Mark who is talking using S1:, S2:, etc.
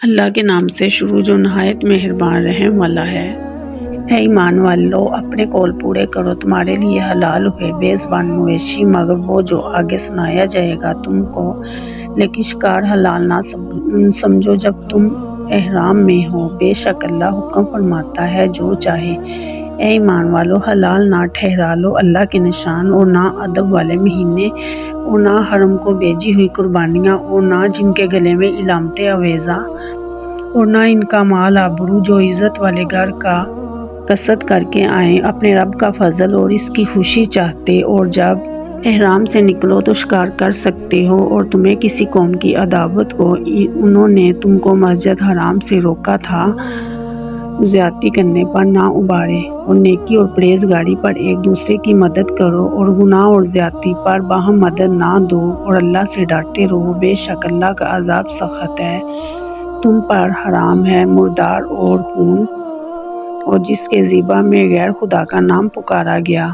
S1: اللہ کے نام سے شروع جو نہایت مہربان رحم والا ہے۔ اے ایمان والو، اپنے قول پورے کرو، تمہارے لیے حلال ہوئے بے زبان مویشی مگر وہ جو آگے سنایا جائے گا تم کو، لیکن شکار حلال نہ سمجھو جب تم احرام میں ہو، بے شک اللہ حکم فرماتا ہے جو چاہے۔ اے ایمان والو، حلال نہ ٹھہرا لو اللہ کے نشان، اور نہ ادب والے مہینے، اور نہ حرم کو بیجی ہوئی قربانیاں، اور نہ جن کے گلے میں علامتیں آویزاں، اور نہ ان کا مال آبرو جو عزت والے گھر کا قصد کر کے آئیں، اپنے رب کا فضل اور اس کی خوشی چاہتے۔ اور جب احرام سے نکلو تو شکار کر سکتے ہو، اور تمہیں کسی قوم کی عداوت کو انہوں نے تم کو مسجد حرام سے روکا تھا، زیادتی کرنے پر نہ ابھارے، اور نیکی اور پرہیزگاری پر ایک دوسرے کی مدد کرو، اور گناہ اور زیادتی پر باہم مدد نہ دو، اور اللہ سے ڈرتے رہو، بے شک اللہ کا عذاب سخت ہے۔ تم پر حرام ہے مردار اور خون، اور جس کے ذبح میں غیر خدا کا نام پکارا گیا